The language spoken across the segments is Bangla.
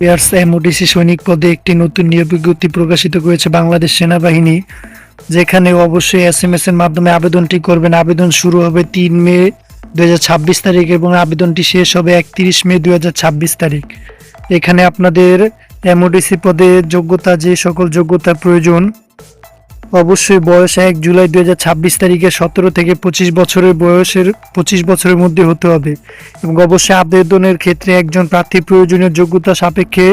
এয়ার্স এমওডিসি সৈনিক পদে একটি নতুন নিয়োগ বিজ্ঞপ্তি প্রকাশিত করেছে বাংলাদেশ সেনাবাহিনী, যেখানে অবশ্যই এসএমএস এর মাধ্যমে আবেদনটি করবেন। আবেদন শুরু হবে 3 মে 2026 তারিখ এবং আবেদনটি শেষ হবে 31 মে 2026 তারিখ। এখানে আপনাদের এমওডিসি পদে যোগ্যতা, যে সকল যোগ্যতা প্রয়োজন, অবশ্যই বয়স 1 জুলাই 2026 তারিখে 17 থেকে 25 বছরের মধ্যে হতে হবে এবং অবশ্যই আবেদনের ক্ষেত্রে একজন প্রার্থী প্রয়োজনীয় যোগ্যতা সাপেক্ষে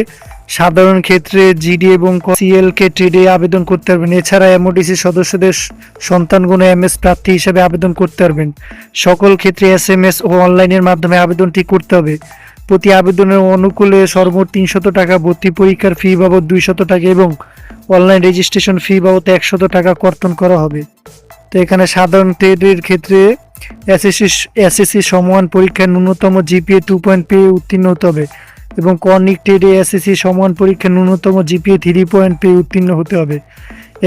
সাধারণ ক্ষেত্রে জিডি এবং সিএলকে ট্রেডে আবেদন করতে পারবেন। এছাড়া এমওডিসি সদস্যদের সন্তানগণ এমএস প্রার্থী হিসেবে আবেদন করতে পারবেন। সকল ক্ষেত্রে এসএমএস ও অনলাইনের মাধ্যমে আবেদনটি করতে হবে। প্রতি আবেদনের অনুকূলে সর্বমোট 300 টাকা, ভর্তি পরীক্ষার ফি বাবদ 200 টাকা এবং অনলাইন রেজিস্ট্রেশন ফি বাবদ 100 টাকা কর্তন করা হবে। তো এখানে সাধারণ ট্রেডের ক্ষেত্রে এসএসসি সমমান পরীক্ষায় ন্যূনতম জিপিএ 2 পেয়ে উত্তীর্ণ হতে হবে এবং কর্নিক ট্রেডে এসএসসি সমমান পরীক্ষায় ন্যূনতম জিপিএ 3 পেয়ে উত্তীর্ণ হতে হবে।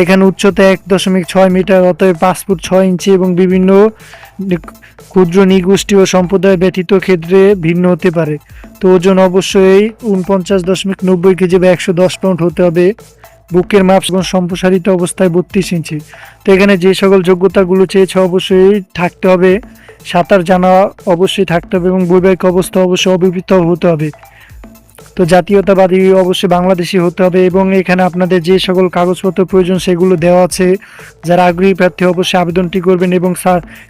এখানে উচ্চতা 1.6 মিটার, অতএব 5 ফুট 6 ইঞ্চি এবং বিভিন্ন ক্ষুদ্র নৃগোষ্ঠী ও সম্প্রদায় ব্যতীত ক্ষেত্রে ভিন্ন হতে পারে। তো ওজন অবশ্যই 49.90 কেজি বা 110 পাউন্ড হতে হবে। বুকের মাপ এবং সম্প্রসারিত অবস্থায় 32 ইঞ্চি। তো এখানে যে সকল যোগ্যতাগুলো চেয়েছে অবশ্যই থাকতে হবে। সাঁতার জানা অবশ্যই থাকতে হবে এবং বৈবাহিক অবস্থা অবশ্যই অবিবাহিত হতে হবে। তো জাতীয়তাবাদী অবশ্যই বাংলাদেশি হতে হবে এবং এখানে আপনাদের যে সকল কাগজপত্র প্রয়োজন সেগুলো দেওয়া আছে। যারা আগ্রহী প্রার্থী অবশ্যই আবেদনটি করবেন এবং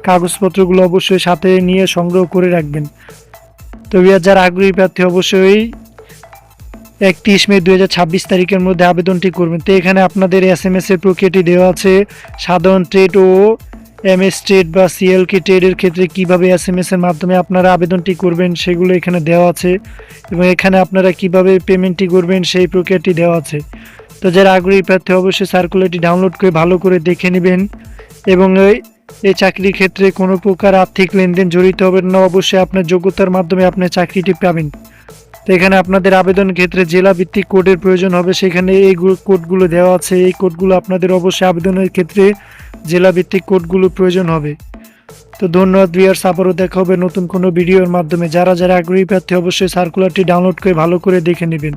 কাগজপত্রগুলো অবশ্যই সাথে নিয়ে সংগ্রহ করে রাখবেন। তো যারা আগ্রহী প্রার্থী অবশ্যই 31 মে 2026 তারিখের মধ্যে আবেদনটি করবেন। তো এখানে আপনাদের এসএমএস এর প্রক্রিয়াটি দেওয়া আছে। সাধারণ ট্রেড ও এমএস ট্রেড বা সিএলকে ট্রেডের ক্ষেত্রে কিভাবে এসএমএস এর মাধ্যমে আপনারা আবেদনটি করবেন সেগুলো এখানে দেওয়া আছে এবং এখানে আপনারা কিভাবে পেমেন্টটি করবেন সেই প্রক্রিয়াটি দেওয়া আছে। তো যারা আগ্রহী প্রার্থী অবশ্যই সার্কুলারটি ডাউনলোড করে ভালো করে দেখে নেবেন এবং এই চাকরির ক্ষেত্রে কোনো প্রকার আর্থিক লেনদেন জড়িত হবে না। অবশ্যই আপনার যোগ্যতার মাধ্যমে আপনি চাকরিটি পাবেন। তো এখানে আপনাদের আবেদন ক্ষেত্রে জেলা ভিত্তিক কোডের প্রয়োজন হবে, সেখানে এই কোডগুলো দেওয়া আছে। এই কোডগুলো আপনাদের অবশ্যই আবেদনের ক্ষেত্রে জেলা ভিত্তিক কোডগুলো প্রয়োজন হবে। তো ধন্যবাদ ভিউয়ার্স, আবারও দেখা হবে নতুন কোনো ভিডিওর মাধ্যমে। যারা আগ্রহী প্রার্থী অবশ্যই সার্কুলারটি ডাউনলোড করে ভালো করে দেখে নেবেন।